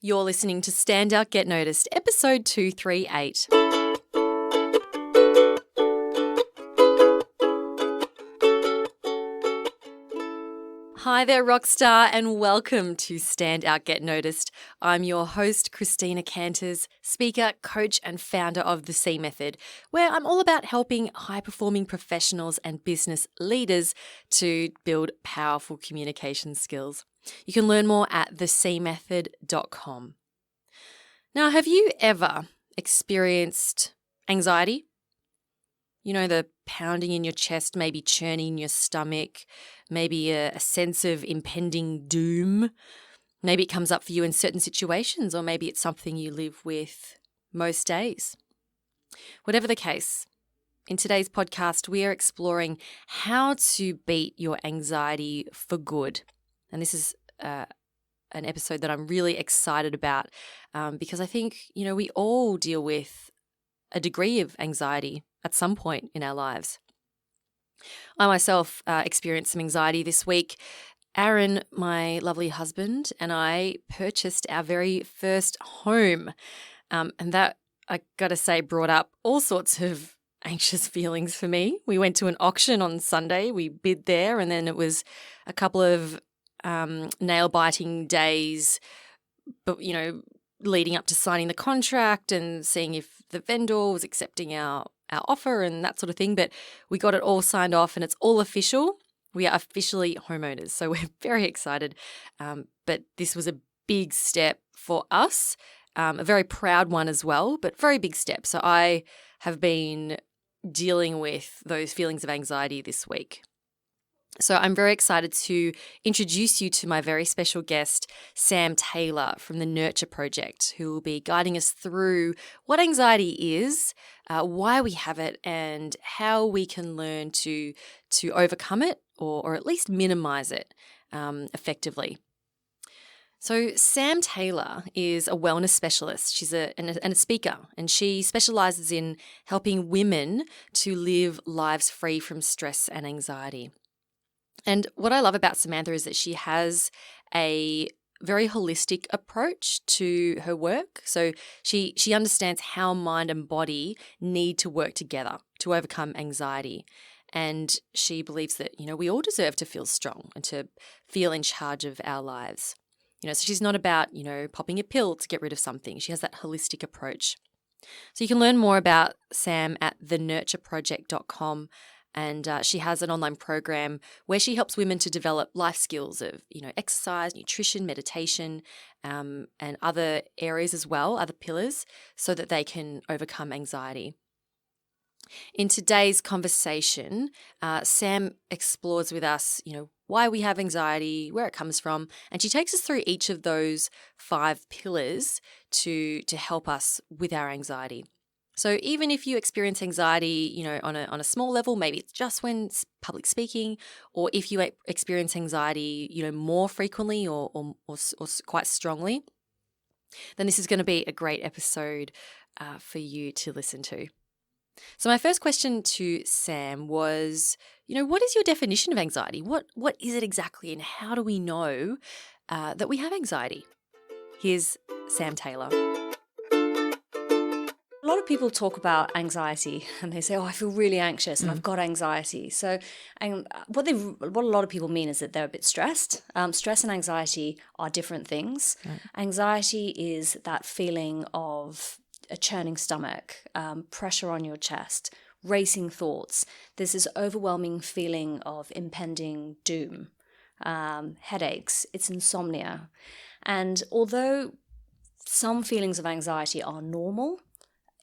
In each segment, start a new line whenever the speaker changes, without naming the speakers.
You're listening to Stand Out, Get Noticed, episode 238. Hi there, Rockstar, and welcome to Stand Out, Get Noticed. I'm your host, Christina Canters, speaker, coach, and founder of The C Method, where I'm all about helping high-performing professionals and business leaders to build powerful communication skills. You can learn more at thecmethod.com. Now, have you ever experienced anxiety? You know, the pounding in your chest, maybe churning in your stomach, maybe a sense of impending doom. Maybe it comes up for you in certain situations, or maybe it's something you live with most days. Whatever the case, in today's podcast, we are exploring how to beat your anxiety for good. And this is an episode that I'm really excited about because I think, we all deal with a degree of anxiety at some point in our lives. I myself experienced some anxiety this week. Aaron, my lovely husband, and I purchased our very first home. And that, I got to say, brought up all sorts of anxious feelings for me. We went to an auction on Sunday. We bid there, and then it was a couple of nail-biting days, but, leading up to signing the contract and seeing if the vendor was accepting our offer and that sort of thing. But we got it all signed off and it's all official. We are officially homeowners. So we're very excited. But this was a big step for us, a very proud one as well, but very big step. So I have been dealing with those feelings of anxiety this week. So I'm very excited to introduce you to my very special guest, Sam Taylor from the Nurture Project, who will be guiding us through what anxiety is, why we have it, and how we can learn to overcome it or at least minimize it effectively. So Sam Taylor is a wellness specialist. She's a speaker, and she specializes in helping women to live lives free from stress and anxiety. And what I love about Samantha is that she has a very holistic approach to her work. So she understands how mind and body need to work together to overcome anxiety. And she believes that, we all deserve to feel strong and to feel in charge of our lives. So she's not about, popping a pill to get rid of something. She has that holistic approach. So you can learn more about Sam at thenurtureproject.com. And she has an online program where she helps women to develop life skills of, exercise, nutrition, meditation, and other areas as well, other pillars, so that they can overcome anxiety. In today's conversation, Sam explores with us, why we have anxiety, where it comes from, and she takes us through each of those 5 pillars to help us with our anxiety. So even if you experience anxiety, on a small level, maybe it's just when public speaking, or if you experience anxiety, more frequently or quite strongly, then this is going to be a great episode for you to listen to. So my first question to Sam was, what is your definition of anxiety? What is it exactly, and how do we know that we have anxiety? Here's Sam Taylor.
A lot of people talk about anxiety and they say, I feel really anxious and I've got anxiety. So what a lot of people mean is that they're a bit stressed. Stress and anxiety are different things. Right. Anxiety is that feeling of a churning stomach, pressure on your chest, racing thoughts. There's this overwhelming feeling of impending doom, headaches, it's insomnia. And although some feelings of anxiety are normal,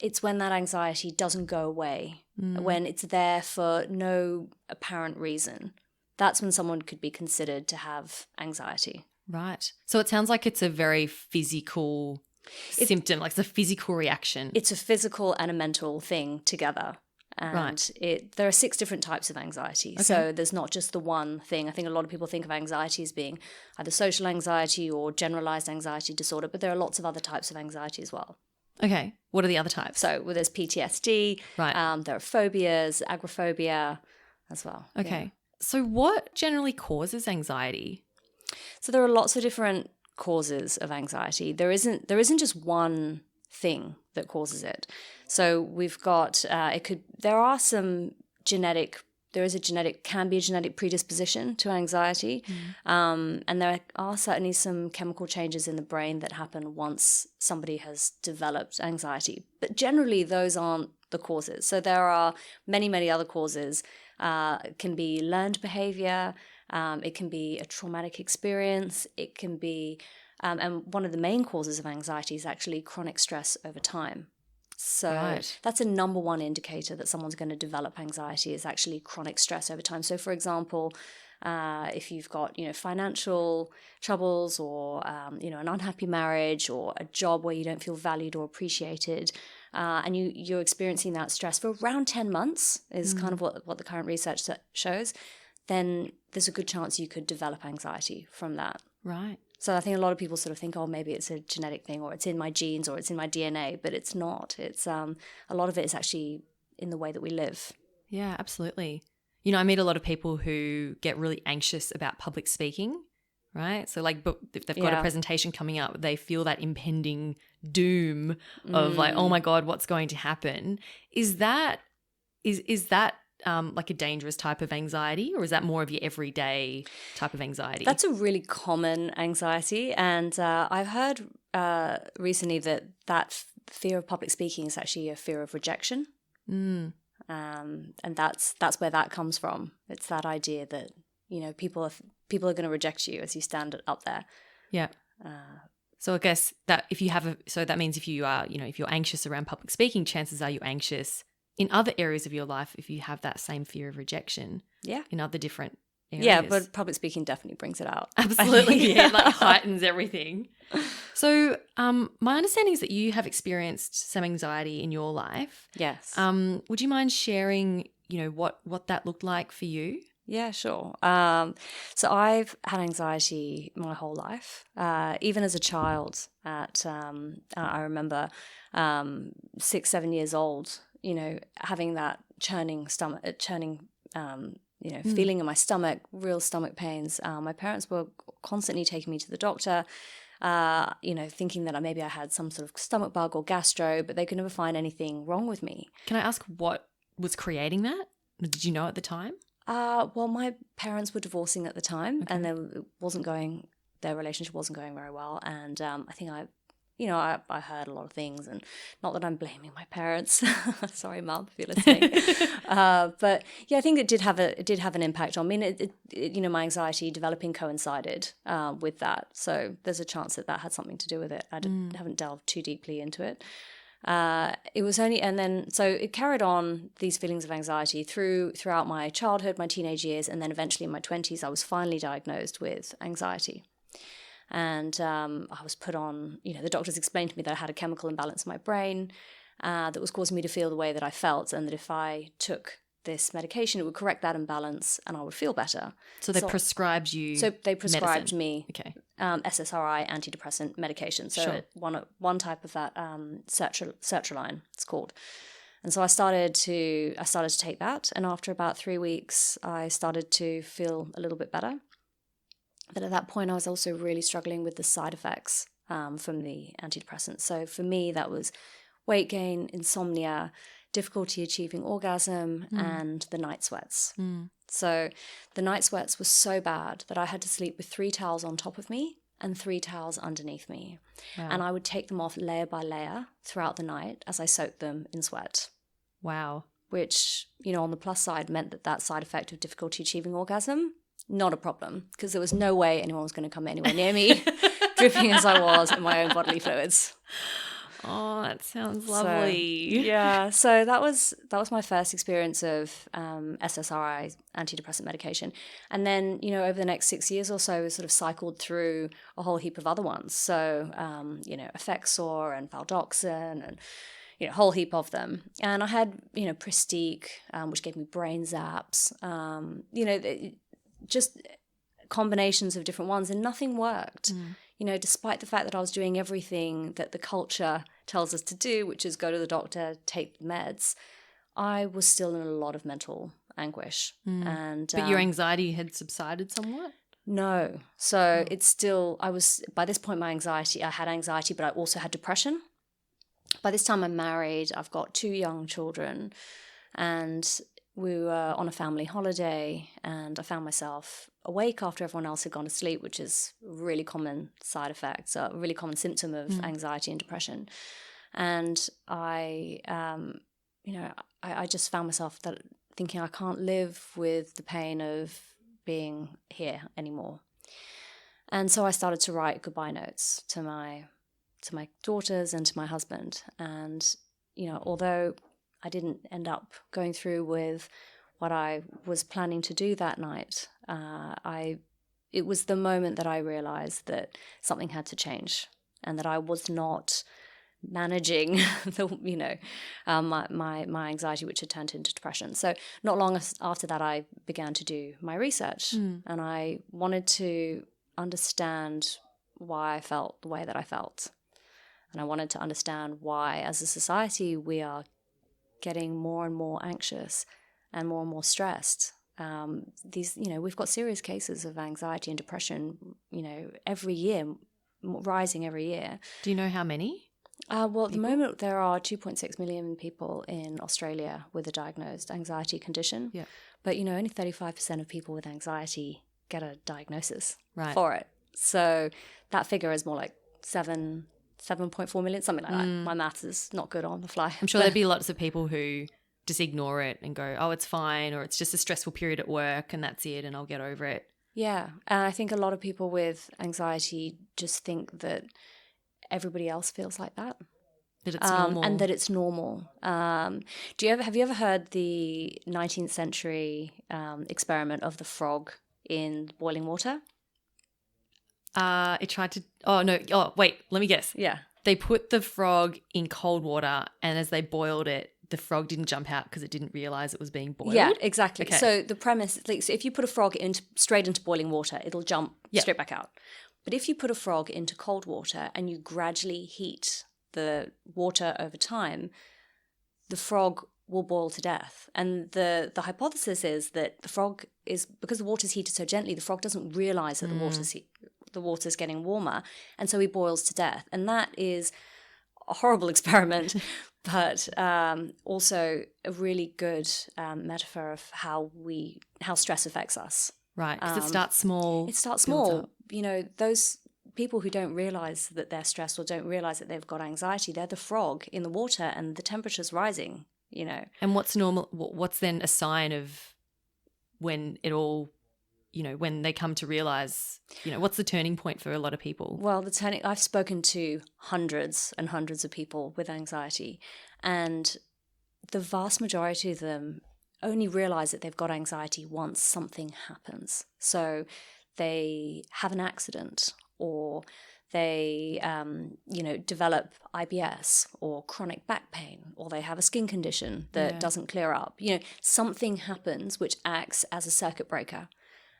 it's when that anxiety doesn't go away, when it's there for no apparent reason. That's when someone could be considered to have anxiety.
Right. So it sounds like it's a very physical symptom, like it's a physical reaction.
It's a physical and a mental thing together. And
right.
There are 6 different types of anxiety. Okay. So there's not just the one thing. I think a lot of people think of anxiety as being either social anxiety or generalized anxiety disorder, but there are lots of other types of anxiety as well.
Okay. What are the other types?
So there's PTSD.
Right.
There are phobias, agoraphobia as well.
Okay.
Yeah.
So what generally causes anxiety?
So there are lots of different causes of anxiety. There isn't just one thing that causes it. So we've got can be a genetic predisposition to anxiety. And there are certainly some chemical changes in the brain that happen once somebody has developed anxiety. But generally, those aren't the causes. So there are many, many other causes. It can be learned behavior. It can be a traumatic experience. It can be, and one of the main causes of anxiety is actually chronic stress over time. So that's a number one indicator that someone's going to develop anxiety is actually chronic stress over time. So, for example, if you've got, financial troubles or, an unhappy marriage or a job where you don't feel valued or appreciated, and you're experiencing that stress for around 10 months is kind of what the current research shows, then there's a good chance you could develop anxiety from that.
Right.
So I think a lot of people sort of think, oh, maybe it's a genetic thing or it's in my genes or it's in my DNA, but it's not. It's a lot of it is actually in the way that we live.
Yeah, absolutely. I meet a lot of people who get really anxious about public speaking, right? So like if they've got a presentation coming up, they feel that impending doom of like, oh my God, what's going to happen? Is that like a dangerous type of anxiety, or is that more of your everyday type of anxiety?
That's a really common anxiety. And I've heard recently that fear of public speaking is actually a fear of rejection. And that's where that comes from. It's that idea that, people are going to reject you as you stand up there.
Yeah. So I guess that that means if you are, if you're anxious around public speaking, chances are you're anxious in other areas of your life if you have that same fear of rejection. Yeah. In other different areas.
Yeah, but public speaking definitely brings it out.
Absolutely. Yeah, it like heightens everything. So my understanding is that you have experienced some anxiety in your life.
Yes.
Would you mind sharing, what that looked like for you?
Yeah, sure. So I've had anxiety my whole life. Even as a child I remember 6-7 years old, having that churning feeling in my stomach, real stomach pains. My parents were constantly taking me to the doctor, thinking that maybe I had some sort of stomach bug or gastro, but they could never find anything wrong with me.
Can I ask what was creating that? Did you know at the time?
Well, my parents were divorcing at the time, and their relationship wasn't going very well. And I think I heard a lot of things, and not that I'm blaming my parents. Sorry, Mum, if you're listening. But yeah, I think it did have an impact on me. And my anxiety developing coincided with that, so there's a chance that had something to do with it. I haven't delved too deeply into it. It was only, and then so it carried on these feelings of anxiety throughout my childhood, my teenage years, and then eventually in my 20s, I was finally diagnosed with anxiety. And I was put on, the doctors explained to me that I had a chemical imbalance in my brain that was causing me to feel the way that I felt, and that if I took this medication, it would correct that imbalance and I would feel better.
So they prescribed you
So they prescribed
medicine.
me SSRI antidepressant medication. So one type of that, sertraline, it's called. And so I started to take that, and after about 3 weeks, I started to feel a little bit better. But at that point, I was also really struggling with the side effects from the antidepressants. So for me, that was weight gain, insomnia, difficulty achieving orgasm, and the night sweats. So the night sweats were so bad that I had to sleep with 3 towels on top of me and 3 towels underneath me. Wow. And I would take them off layer by layer throughout the night as I soaked them in sweat.
Wow.
Which, on the plus side meant that side effect of difficulty achieving orgasm, not a problem, because there was no way anyone was going to come anywhere near me, dripping as I was in my own bodily fluids.
Oh, that sounds lovely.
So that was my first experience of SSRI, antidepressant medication. And then, over the next 6 years or so, we sort of cycled through a whole heap of other ones. So, Effexor and Valdoxan and, a whole heap of them. And I had, Pristiq, which gave me brain zaps, just combinations of different ones, and nothing worked. Despite the fact that I was doing everything that the culture tells us to do, which is go to the doctor, take the meds, I was still in a lot of mental anguish. But
your anxiety had subsided somewhat?
No. So it's still, by this point, I had anxiety, but I also had depression. By this time I'm married, I've got 2 young children, and we were on a family holiday, and I found myself awake after everyone else had gone to sleep, which is a really common side effect, so a really common symptom of anxiety and depression. And I just found myself thinking I can't live with the pain of being here anymore. And so I started to write goodbye notes to my daughters and to my husband. And, although I didn't end up going through with what I was planning to do that night, it was the moment that I realized that something had to change and that I was not managing my anxiety, which had turned into depression. So not long after that, I began to do my research, and I wanted to understand why I felt the way that I felt. And I wanted to understand why, as a society, we are getting more and more anxious and more stressed. We've got serious cases of anxiety and depression, every year, rising every year.
Do you know how many?
Well, at the moment, there are 2.6 million people in Australia with a diagnosed anxiety condition.
Yeah.
But, only 35% of people with anxiety get a diagnosis
for
it. So that figure is more like 7.4 million, something like that. My maths is not good on the fly.
I'm sure there'd be lots of people who just ignore it and go, oh, it's fine, or it's just a stressful period at work and that's it and I'll get over it.
Yeah. And I think a lot of people with anxiety just think that everybody else feels like that.
That it's normal.
And that it's normal. Have you ever heard the 19th century experiment of the frog in boiling water?
It tried to... Oh, no. Oh, wait. Let me guess.
Yeah.
They put the frog in cold water, and as they boiled it, the frog didn't jump out because it didn't realize it was being boiled?
Yeah, exactly.
Okay.
So the premise, so if you put a frog straight into boiling water, it'll jump straight back out. But if you put a frog into cold water and you gradually heat the water over time, the frog will boil to death. And the hypothesis is that the frog is, because the water's heated so gently, the frog doesn't realize that the water's getting warmer, and so he boils to death. And that is a horrible experiment, but also a really good metaphor of how stress affects us.
Right, because it starts small.
It starts small. Those people who don't realize that they're stressed or don't realize that they've got anxiety, they're the frog in the water and the temperature's rising,
And what's normal? What's then a sign of when it all, when they come to realize, what's the turning point for a lot of people?
Well, I've spoken to hundreds and hundreds of people with anxiety, and the vast majority of them only realize that they've got anxiety once something happens. So they have an accident, or they, develop IBS or chronic back pain, or they have a skin condition that doesn't clear up. Something happens which acts as a circuit breaker.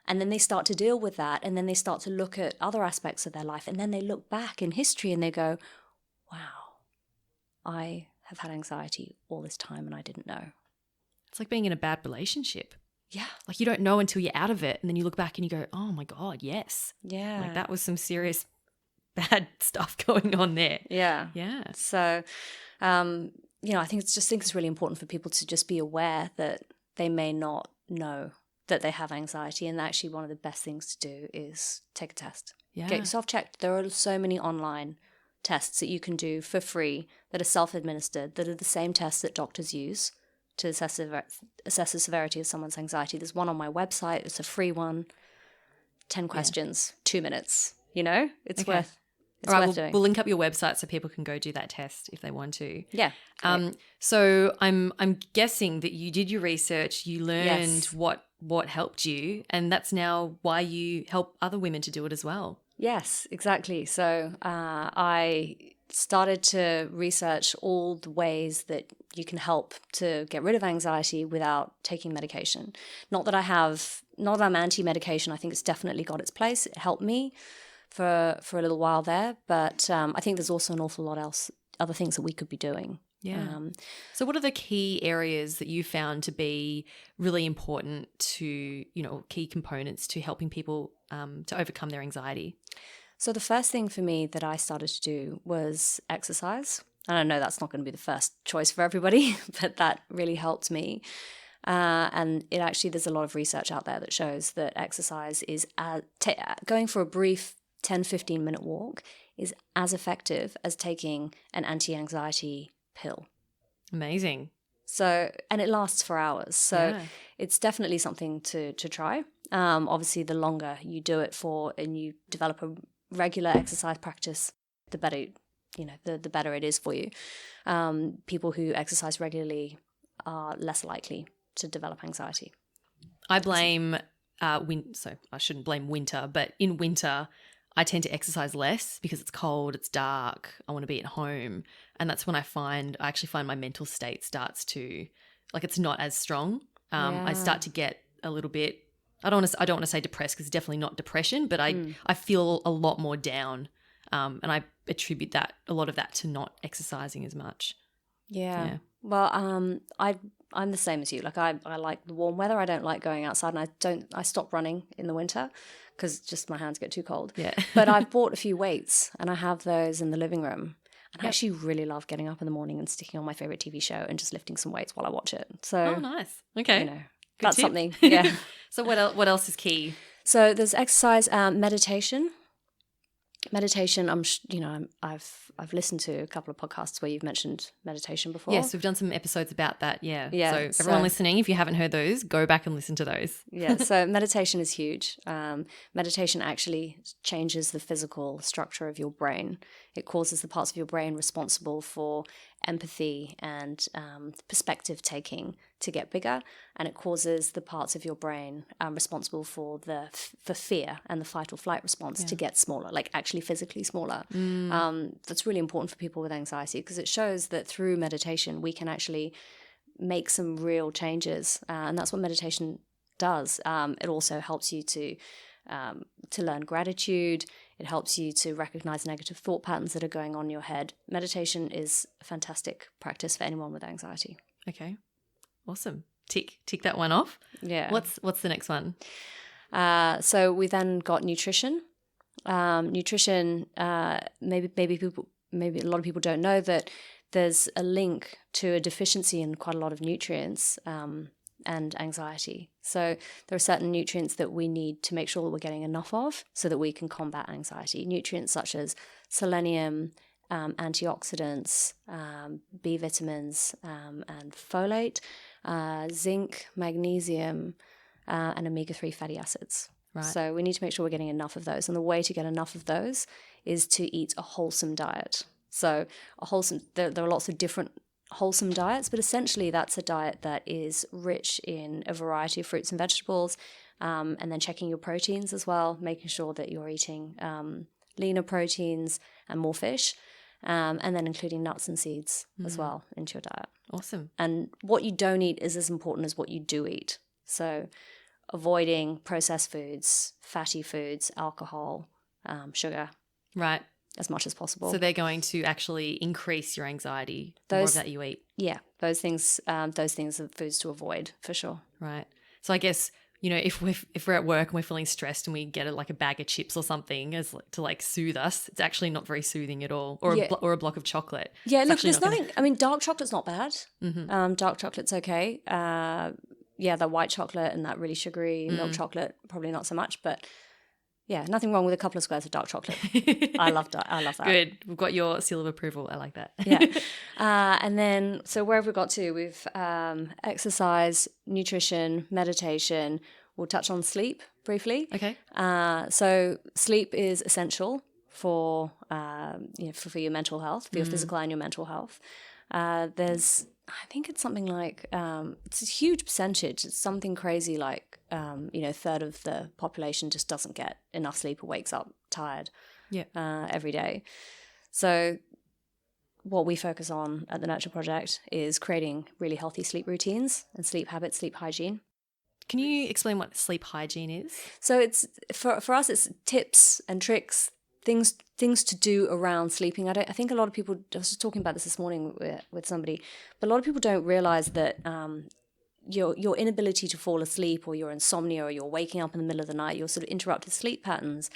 And then they start to deal with that, and then they start to look at other aspects of their life, and then they look back in history and they go, wow, I have had anxiety all this time and I didn't know.
It's like being in a bad relationship.
Yeah.
Like you don't know until you're out of it, and then you look back and you go, oh my God, yes.
Yeah.
Like that was some serious bad stuff going on there.
Yeah.
Yeah.
So, I think it's really important for people to just be aware that they may not know that they have anxiety, and actually one of the best things to do is take a test.
Yeah.
Get yourself checked. There are so many online tests that you can do for free that are self-administered, that are the same tests that doctors use to assess the severity of someone's anxiety. There's one on my website. It's a free one. 10 questions, 2 minutes. It's worth doing.
We'll link up your website so people can go do that test if they want to.
Yeah.
So I'm guessing that you did your research, you learned what helped you, and that's now why you help other women to do it as well.
Yes, exactly. So I started to research all the ways that you can help to get rid of anxiety without taking medication. Not that I'm anti-medication. I think it's definitely got its place. It helped me for a little while there, but I think there's also an awful lot other things that we could be doing
Yeah. So what are the key areas that you found to be really important to, key components to helping people to overcome their anxiety?
So the first thing for me that I started to do was exercise. And I know that's not going to be the first choice for everybody, but that really helped me. And there's a lot of research out there that shows that exercise is going for a brief 10, 15-minute walk is as effective as taking an anti-anxiety pill.
Amazing.
So, and it lasts for hours. So it's definitely something to try. Obviously, the longer you do it for and you develop a regular exercise practice, the better, the better it is for you. People who exercise regularly are less likely to develop anxiety.
I blame so I shouldn't blame winter, but in winter I tend to exercise less because it's cold, it's dark, I want to be at home, and that's when I actually find my mental state starts to, like, it's not as strong. I start to get a little bit, I don't want to say depressed because it's definitely not depression, but I feel a lot more down, and I attribute a lot of that to not exercising as much.
Yeah. Well, I'm the same as you. Like I like the warm weather. I don't like going outside, and I stop running in the winter because just my hands get too cold.
Yeah.
But I've bought a few weights and I have those in the living room. And I actually really love getting up in the morning and sticking on my favorite TV show and just lifting some weights while I watch it. So,
oh, nice. Okay.
That's
tip.
something. Yeah.
So what else is key?
So there's exercise, meditation. Meditation, I've listened to a couple of podcasts where you've mentioned meditation before.
Yes, we've done some episodes about that. Yeah.
Yeah.
So everyone listening, if you haven't heard those, go back and listen to those.
Yeah. So meditation is huge. Meditation actually changes the physical structure of your brain. It causes the parts of your brain responsible for empathy and perspective taking to get bigger, and it causes the parts of your brain responsible for fear and the fight or flight response to get smaller, like actually physically smaller. That's really important for people with anxiety because it shows that through meditation we can actually make some real changes, and that's what meditation does. It also helps you to learn gratitude. It helps you to recognize negative thought patterns that are going on in your head. Meditation is a fantastic practice for anyone with anxiety.
Okay. Awesome. Tick that one off.
Yeah.
What's the next one?
So we then got nutrition. Nutrition, maybe a lot of people don't know that there's a link to a deficiency in quite a lot of nutrients and anxiety. So there are certain nutrients that we need to make sure that we're getting enough of so that we can combat anxiety. Nutrients such as selenium, antioxidants, B vitamins, and folate, zinc, magnesium, and omega-3 fatty acids.
Right.
So we need to make sure we're getting enough of those. And the way to get enough of those is to eat a wholesome diet. So there are lots of different wholesome diets, but essentially that's a diet that is rich in a variety of fruits and vegetables, and then checking your proteins as well, making sure that you're eating leaner proteins and more fish, and then including nuts and seeds as well into your diet.
Awesome.
And what you don't eat is as important as what you do eat. So avoiding processed foods, fatty foods, alcohol, sugar.
Right.
As much as possible.
So they're going to actually increase your anxiety, the more of that you eat.
Yeah, those things are foods to avoid for sure.
Right. So I guess, if we're at work and we're feeling stressed and we get a bag of chips or something to soothe us, it's actually not very soothing at all. Or a block of chocolate.
Yeah, look, there's nothing. I mean, dark chocolate's not bad. Mm-hmm. Dark chocolate's okay. The white chocolate and that really sugary milk chocolate, probably not so much, but. Yeah, nothing wrong with a couple of squares of dark chocolate. I love that.
Good. We've got your seal of approval. I like that.
Yeah. And then, so where have we got to? We've exercise, nutrition, meditation. We'll touch on sleep briefly.
Okay.
So sleep is essential for your mental health, for your physical and your mental health. I think it's something like, it's a huge percentage. It's something crazy like, a third of the population just doesn't get enough sleep or wakes up tired every day. So what we focus on at the Nurture Project is creating really healthy sleep routines and sleep habits, sleep hygiene.
Can you explain what sleep hygiene is?
So it's for us, it's tips and tricks, things to do around sleeping. I think a lot of people, I was just talking about this morning with somebody, but a lot of people don't realize that your inability to fall asleep, or your insomnia, or your waking up in the middle of the night, your sort of interrupted sleep patterns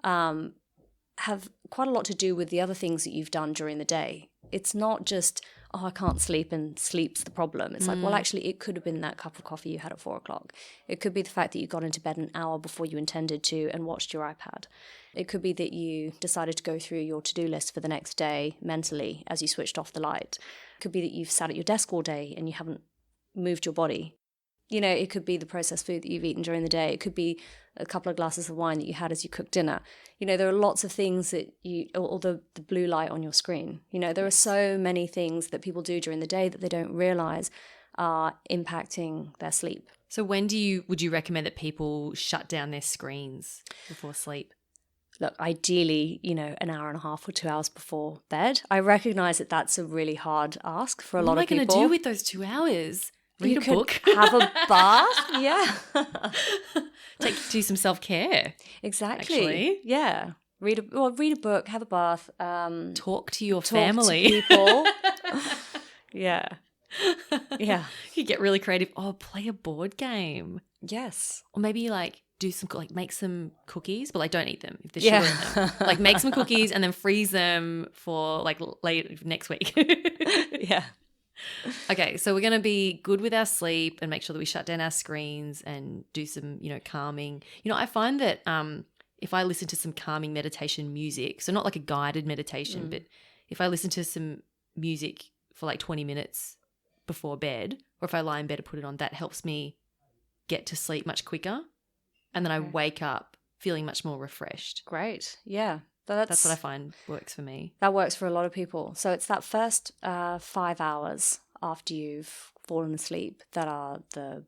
have quite a lot to do with the other things that you've done during the day. It's not just, oh, I can't sleep and sleep's the problem. It's like, well, actually, it could have been that cup of coffee you had at 4:00. It could be the fact that you got into bed an hour before you intended to and watched your iPad. It could be that you decided to go through your to-do list for the next day mentally as you switched off the light. It could be that you've sat at your desk all day and you haven't moved your body. You know, it could be the processed food that you've eaten during the day. It could be a couple of glasses of wine that you had as you cooked dinner. You know, there are lots of things that or the blue light on your screen. You know, there are so many things that people do during the day that they don't realize are impacting their sleep.
So when would you recommend that people shut down their screens before sleep?
Look, ideally, you know, an hour and a half or 2 hours before bed. I recognize that that's a really hard ask for a lot of people.
What am I going to do with those 2 hours? Read a book?
Have a bath? Yeah.
Do some self-care.
Exactly.
Actually.
Yeah. Read a book, have a bath.
Talk to your
Talk
family.
to people. Yeah. Yeah.
You get really creative. Oh, play a board game.
Yes.
Or maybe make some cookies, but don't eat them if there's sugar in them. Make some cookies and then freeze them for late next week.
Yeah.
Okay, so we're going to be good with our sleep and make sure that we shut down our screens and do some, calming. I find that if I listen to some calming meditation music, so not like a guided meditation, but if I listen to some music for 20 minutes before bed, or if I lie in bed and put it on, that helps me get to sleep much quicker. And then I wake up feeling much more refreshed.
Great. Yeah.
That's what I find works for me.
That works for a lot of people. So it's that first 5 hours after you've fallen asleep that are the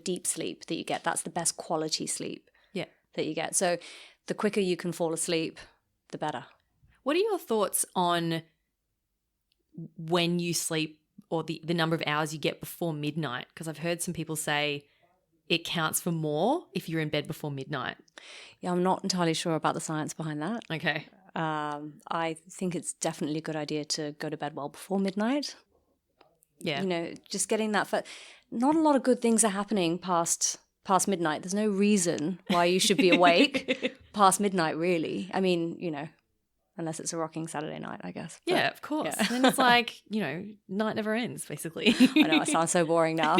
deep sleep that you get. That's the best quality sleep that you get. So the quicker you can fall asleep, the better.
What are your thoughts on when you sleep, or the number of hours you get before midnight? Because I've heard some people say it counts for more if you're in bed before midnight.
Yeah, I'm not entirely sure about the science behind that.
Okay.
I think it's definitely a good idea to go to bed well before midnight.
Yeah.
Just getting that. Not a lot of good things are happening past midnight. There's no reason why you should be awake past midnight, really. I mean, unless it's a rocking Saturday night, I guess. But,
yeah, of course. Yeah. And it's night never ends, basically.
I know, I sound so boring now.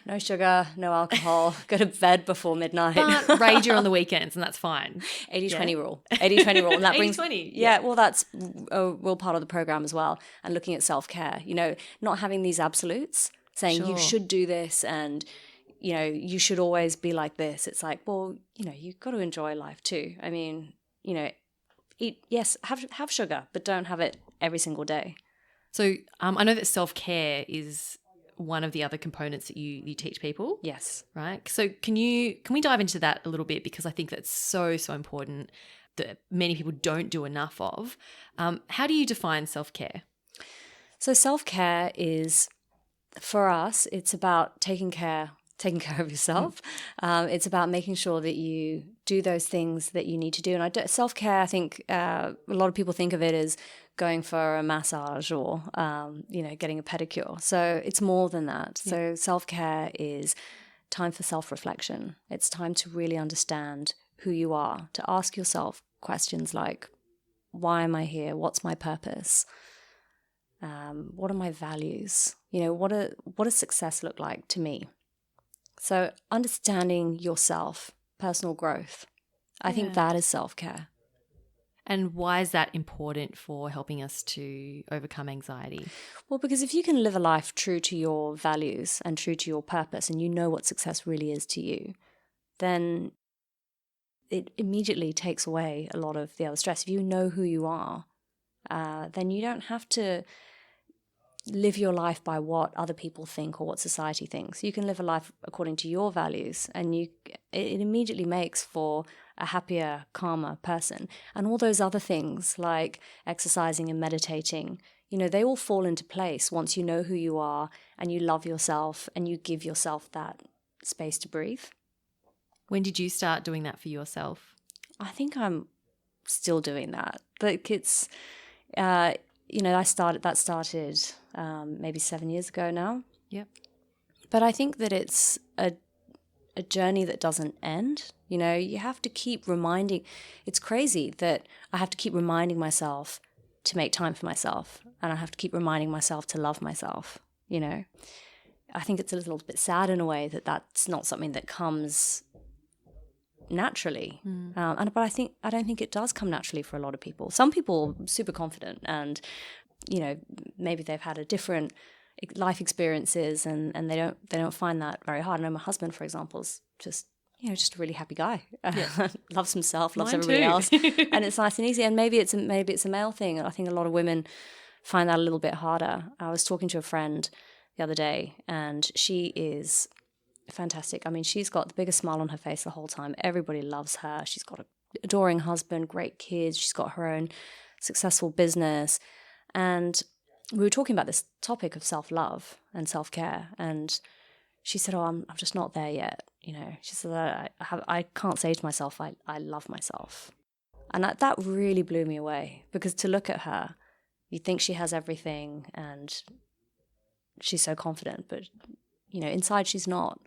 No sugar, no alcohol, go to bed before midnight.
But rager on the weekends, and that's fine.
80-20 rule. 80-20 rule. And that brings
80-20.
Yeah, well, that's a real part of the program as well. And looking at self-care, not having these absolutes, saying you should do this and, you should always be like this. It's like, well, you've got to enjoy life too. I mean, eat, yes, have sugar, but don't have it every single day.
So I know that self-care is one of the other components that you teach people.
Yes.
Right. So can we dive into that a little bit, because I think that's so, so important that many people don't do enough of. How do you define self-care?
So self-care is, for us, it's about taking care of yourself. It's about making sure that you do those things that you need to do. And self-care, I think a lot of people think of it as going for a massage or, getting a pedicure. So it's more than that. Yeah. So self-care is time for self-reflection. It's time to really understand who you are, to ask yourself questions like, why am I here? What's my purpose? What are my values? What does success look like to me? So understanding yourself, personal growth, I think that is self-care.
And why is that important for helping us to overcome anxiety?
Well, because if you can live a life true to your values and true to your purpose, and you know what success really is to you, then it immediately takes away a lot of the other stress. If you know who you are, then you don't have to live your life by what other people think or what society thinks. You can live a life according to your values, and it immediately makes for a happier, calmer person. And all those other things like exercising and meditating, they all fall into place once you know who you are and you love yourself and you give yourself that space to breathe.
When did you start doing that for yourself?
I think I'm still doing that. Like it's, I started maybe 7 years ago now.
Yep.
But I think that it's a journey that doesn't end. You have to keep reminding. It's crazy that I have to keep reminding myself to make time for myself, and I have to keep reminding myself to love myself. I think it's a little bit sad in a way that that's not something that comes naturally. But I don't think it does come naturally for a lot of people. Some people are super confident, and maybe they've had a different life experiences, and they don't find that very hard. I know my husband, for example, is just a really happy guy.
Yeah.
Loves himself, loves
Mine
everybody
too.
else, and it's nice and easy. And maybe it's a male thing. I think a lot of women find that a little bit harder. I was talking to a friend the other day, and she is fantastic. I mean, she's got the biggest smile on her face the whole time. Everybody loves her. She's got an adoring husband, great kids. She's got her own successful business. And we were talking about this topic of self-love and self-care. And she said, I'm just not there yet. She said, I can't say to myself, I love myself. And that really blew me away, because to look at her, you think she has everything and she's so confident, but inside she's not.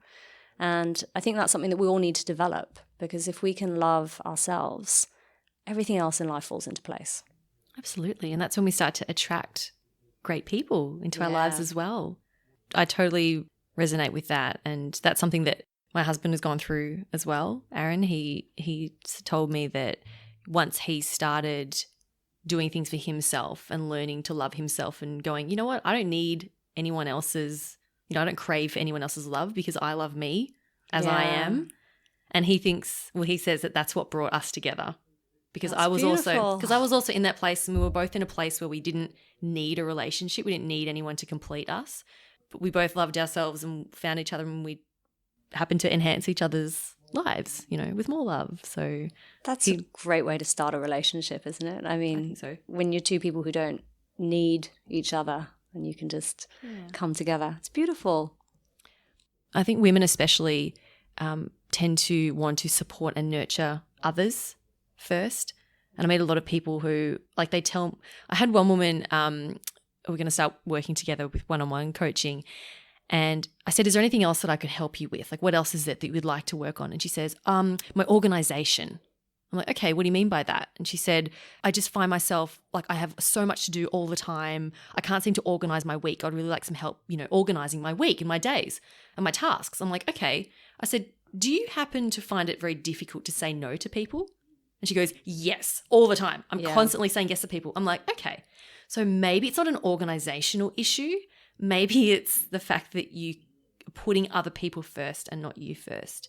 And I think that's something that we all need to develop, because if we can love ourselves, everything else in life falls into place.
Absolutely. And that's when we start to attract great people into our
Yeah.
lives as well. I totally resonate with that. And that's something that my husband has gone through as well. Aaron, he told me that once he started doing things for himself and learning to love himself and going, you know what, I don't need anyone else's, I don't crave for anyone else's love, because I love me as I
Yeah.
am. And he says that that's what brought us together. Because
That's
I was
beautiful.
also in that place, and we were both in a place where we didn't need a relationship. We didn't need anyone to complete us. But we both loved ourselves and found each other, and we happened to enhance each other's lives, with more love. So
That's a great way to start a relationship, isn't it? I mean,
I think so.
when you're two people who don't need each other and you can just come together, it's beautiful.
I think women especially tend to want to support and nurture others first. And I meet a lot of people who, like, I had one woman, we're going to start working together with one-on-one coaching. And I said, is there anything else that I could help you with? Like, what else is it that you would like to work on? And she says, my organization. I'm like, okay, what do you mean by that? And she said, I just find myself like I have so much to do all the time. I can't seem to organize my week. I'd really like some help, organizing my week and my days and my tasks. I'm like, okay. I said, do you happen to find it very difficult to say no to people? And she goes, yes, all the time. I'm constantly saying yes to people. I'm like, okay. So maybe it's not an organizational issue. Maybe it's the fact that you are putting other people first and not you first.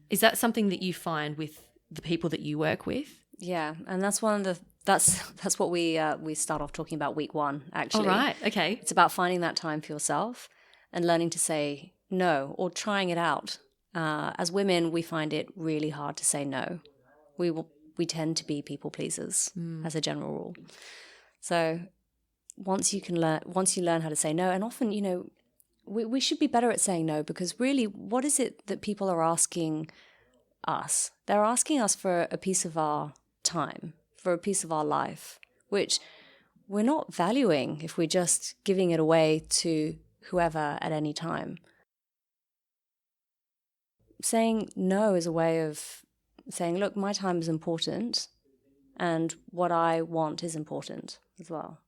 Is that something that you find with the people that you work with?
Yeah, and that's one of the that's what we start off talking about week 1, actually.
All right, okay.
It's about finding that time for yourself and learning to say no, or trying it out. As women, we find it really hard to say no. We tend to be people pleasers as a general rule. So once you learn how to say no, and often, we should be better at saying no, because really, what is it that people are asking us? They're asking us for a piece of our time, for a piece of our life, which we're not valuing if we're just giving it away to whoever at any time. Saying no is a way of saying, look, my time is important, and what I want is important as well.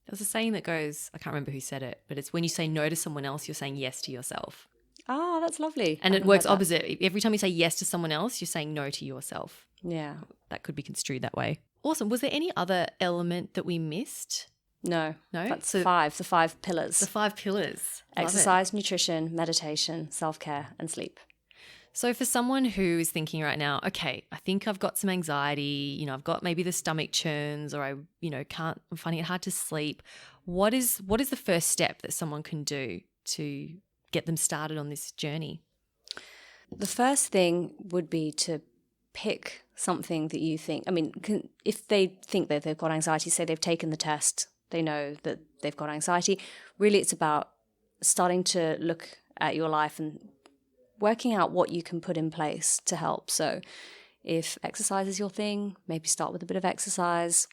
There's a saying that goes, I can't remember who said it, but it's when you say no to someone else, you're saying yes to yourself.
Ah, that's lovely.
And it works opposite. Every time you say yes to someone else, you're saying no to yourself.
Yeah.
That could be construed that way. Awesome. Was there any other element that we missed?
No.
No?
That's
So-
the 5 pillars.
The 5 pillars. Love it.
Exercise, nutrition, meditation, self-care, and sleep.
So for someone who is thinking right now, okay, I think I've got some anxiety, I've got maybe the stomach churns, or I'm finding it hard to sleep. What is the first step that someone can do to get them started on this journey?
The first thing would be to pick something that you think, if they think that they've got anxiety, say they've taken the test, they know that they've got anxiety. Really, it's about starting to look at your life and working out what you can put in place to help. So, If exercise is your thing, maybe start with a bit of exercise,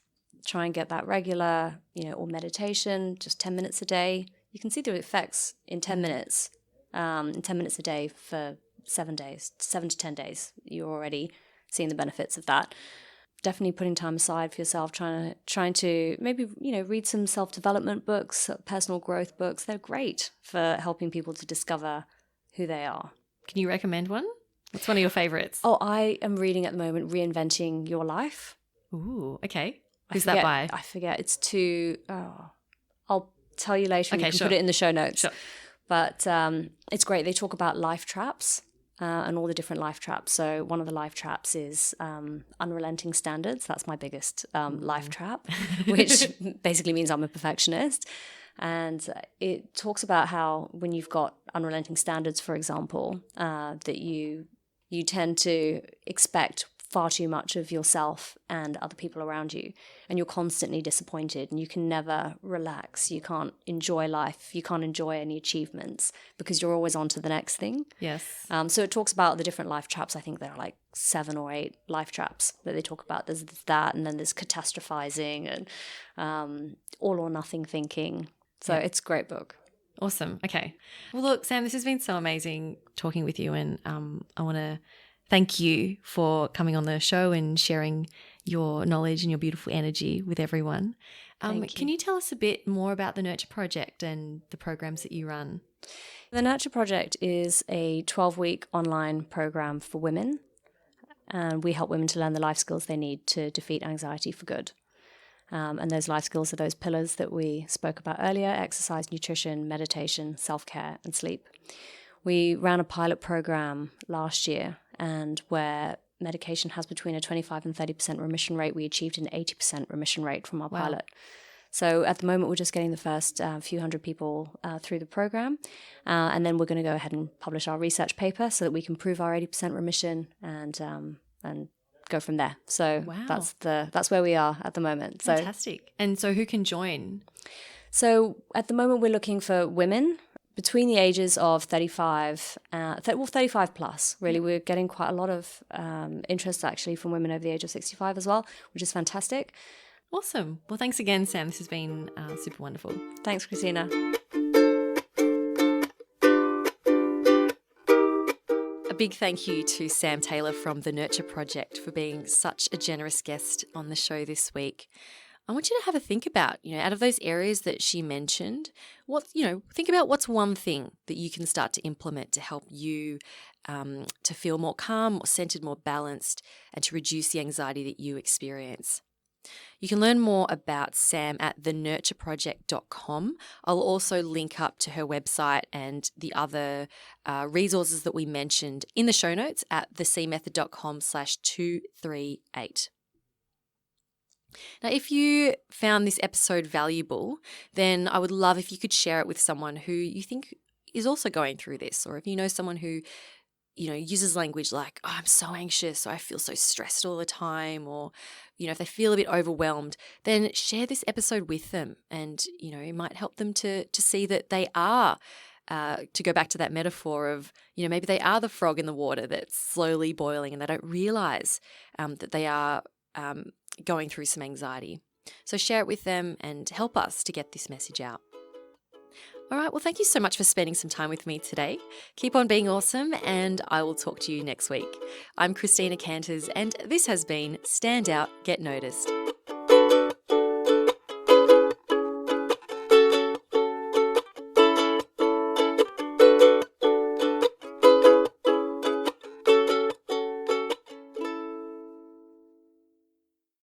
try and get that regular, or meditation, just 10 minutes a day. You can see the effects in 10 minutes, a day for 7 days, 7 to 10 days. You're already seeing the benefits of that. Definitely putting time aside for yourself, trying to maybe, read some self-development books, personal growth books. They're great for helping people to discover who they are.
Can you recommend one? What's one of your favorites?
Oh, I am reading at the moment Reinventing Your Life.
Ooh, okay. Who's that by?
I forget. It's I'll tell you later.
Okay,
you can
sure.
put it in the show notes.
Sure.
But it's great. They talk about life traps and all the different life traps. So one of the life traps is unrelenting standards. That's my biggest life trap, which basically means I'm a perfectionist. And it talks about how when you've got unrelenting standards, for example, that you tend to expect far too much of yourself and other people around you, and you're constantly disappointed, and you can never relax. You can't enjoy life. You can't enjoy any achievements because you're always on to the next thing.
Yes.
So it talks about the different life traps. I think there are like 7 or 8 life traps that they talk about. There's that, and then there's catastrophizing and all or nothing thinking. So It's a great book.
Awesome. Okay. Well, look, Sam, this has been so amazing talking with you, and I want to thank you for coming on the show and sharing your knowledge and your beautiful energy with everyone. Can you tell us a bit more about the Nurture Project and the programs that you run?
The Nurture Project is a 12-week online program for women, and we help women to learn the life skills they need to defeat anxiety for good. And those life skills are those pillars that we spoke about earlier: exercise, nutrition, meditation, self-care, and sleep. We ran a pilot program last year, and where medication has between a 25 and 30% remission rate, we achieved an 80% remission rate from our pilot. So at the moment, we're just getting the first few hundred people through the program. And then we're going to go ahead and publish our research paper so that we can prove our 80% remission and go from there. So that's where we are at the moment. So
fantastic. And so who can join?
So at the moment, we're looking for women between the ages of 35 plus, really. We're getting quite a lot of interest actually from women over the age of 65 as well, which is fantastic.
Awesome. Well, thanks again, Sam. This has been super wonderful.
Thanks, Christina.
A big thank you to Sam Taylor from the Nurture Project for being such a generous guest on the show this week. I want you to have a think about, out of those areas that she mentioned, think about what's one thing that you can start to implement to help you to feel more calm, more centered, more balanced, and to reduce the anxiety that you experience. You can learn more about Sam at thenurtureproject.com. I'll also link up to her website and the other resources that we mentioned in the show notes at thecmethod.com/238. Now, if you found this episode valuable, then I would love if you could share it with someone who you think is also going through this, or if you know someone who, uses language like, oh, I'm so anxious, or I feel so stressed all the time, or, if they feel a bit overwhelmed, then share this episode with them. And, it might help them to see that they are, to go back to that metaphor of, maybe they are the frog in the water that's slowly boiling and they don't realize that they are going through some anxiety. So share it with them and help us to get this message out. All right, well, thank you so much for spending some time with me today. Keep on being awesome, and I will talk to you next week. I'm Christina Canters, and this has been Stand Out, Get Noticed.